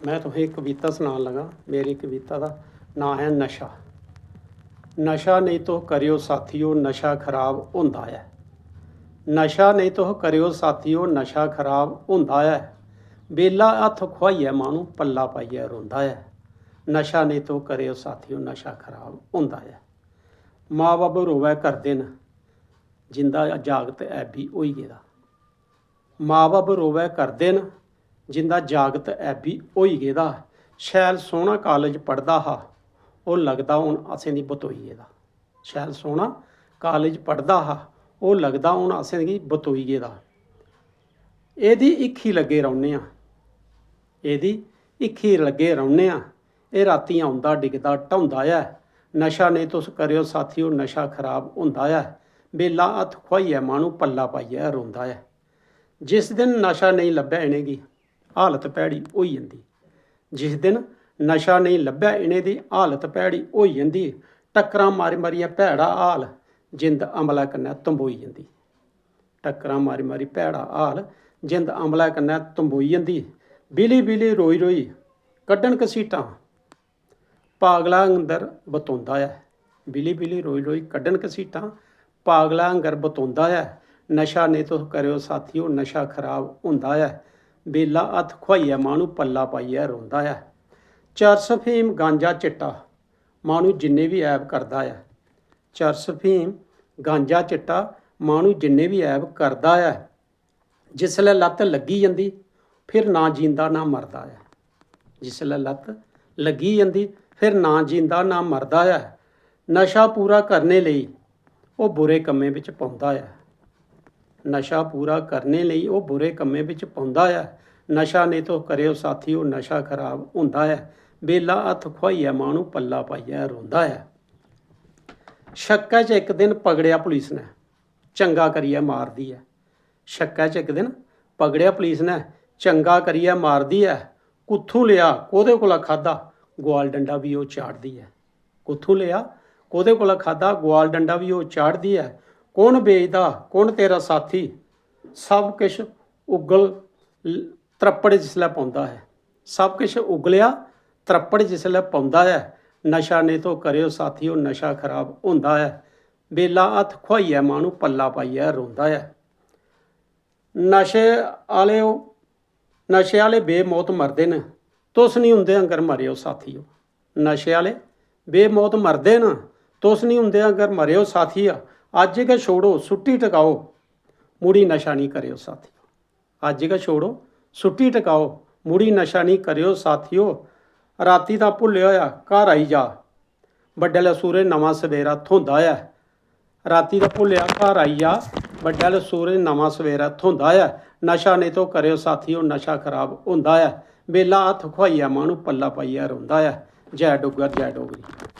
मैं तुसें एक कविता सुनान लगा। मेरी कविता का नाम है नशा। नशा नहीं तो करियो साथियो नशा खराब होंदा है। नशा नहीं तो करियो साथियो नशा खराब होंदा है। बेला हत्थ खुआइए मानू पल्ला पाइए रोंदा है। नशा नहीं तो करियो साथियो नशा खराब होंदा है। माँ बाप रोवै करदे न जिंदा जागत ऐबी होई गेदा। माँ बाप रोवै करदे न जिंदा जागत ऐबी होई गेदा। शैल सोहना कालेज पढ़दा हा ओह् लगदा हून असें दी बतोई गेदा। शैल सोहना कालेज पढ़दा हा ओह् लगदा हून असें गी बतोई गेदा। एह्दी हिक्खी लग्गे रौह्ने आं। एह्दी हिक्खी लग्गे रौह्ने आं। एह् रातीं औंदा डिगदा ढौंदा ऐ। नशा नेईं तुस करेओ साथियो नशा खराब होंदा ऐ। बेला हत्थ खुआइयै माह्नू पल्ला पाइयै रोंदा ऐ। जिस दिन नशा नेईं लब्भै इ'नेंगी हालत भैड़ी होई जंदी। जिस दिन नशा नेईं लब्भै इ'नें दी हालत भैड़ी होई जंदी। टक्करां मारी मारियै भैड़ा हाल जिंद अमलै कन्नै तंबोई जंदी। टक्करां मारी मारी भैड़ा हाल जिंद अमलै कन्नै तंबोई जंदी। बिली बिली रोई रोई कड्ढन घसीटां पागला अंदर बतौंदा ऐ। बिली बिली रोई रोई कड्ढन घसीटां पागला अंगर बतौंदा ऐ। नशा नेईं तुस करेओ साथियो नशा खराब होंदा ऐ। बेला हत्थ खुआइयै माह्नू पल्ला पाइयै रोंदा ऐ। चरस फीम गांजा चिट्टा माह्नू जिन्ने बी ऐब करदा ऐ। चरस फीम गांजा चिट्टा माह्नू जिन्ने बी ऐब करदा ऐ। जिसलै लत्त लग्गी जंदी फिर ना जींदा ना मरदा ऐ। जिसलै लत्त लग्गी जंदी फिर ना जींदा ना मरदा ऐ। नशा पूरा करने लेई ओह् बुरे कम्में बिच पौंदा ऐ। नशा पूरा करने लेई ओह् बुरे कम्में बिच पौंदा ऐ। नशा नेईं तुस करेओ साथियो नशा खराब होंदा ऐ। बेला हत्थ खुआइयै माह्नू पल्ला पाइयै रोंदा ऐ। शक्कै च इक दिन पकड़ेआ पुलिस ने चंगा करियै मारदी ऐ। शक्कै च इक दिन पकड़ेआ पुलिस ने चंगा करियै मारदी ऐ। कुत्थूं लेआ कोह्दे कोला खाद्धा गोआल डंडा बी ओह् चाढ़दी ऐ। कुत्थूं लेआ कोह्दे कोला खाद्धा गोआल डंडा बी ओह् चाढ़दी ऐ। कौन बेचदा कौन तेरा साथी सब किश उग्गल त्रप्पड़ जिसलै पौंदा ऐ। सब किश उग्गलेआ त्रप्पड़ जिसलै पौंदा ऐ। नशा नेईं तो करेओ साथियो नशा खराब होंदा ऐ। बेला हत्थ खुआइयै माह्नू पल्ला पाइयै रोंदा ऐ। नशे आह्ले बेमौत मरदे न तुस नी उं'दे आंगर मरेओ साथियो। नशे आह्ले बेमौत मरदे न तुस नी उं'दे आंगर मरेओ साथिया। अज्ज गै छोड़ो सुट्टी टकाओ मुड़ी नशा नहीं करेओ साथियो। अज्ज गै छोड़ो सुट्टी टकाओ मुड़ी नशा नहीं करेओ साथियो। राती दा भुल्ले होया घर आई जा बड्डलै सूरज नमां सवेरा थ्होंदा ऐ। राती दा भुल्लेआ घर आई जा बड्डलै सूरज नमां सवेरा थ्होंदा ऐ। नशा नेईं तो करेओ साथियो नशा खराब होंदा ऐ। बेला हत्थ खुआइयै माह्नू पल्ला पाइयै रोंदा ऐ। जै डुग्गर जै डोगरी।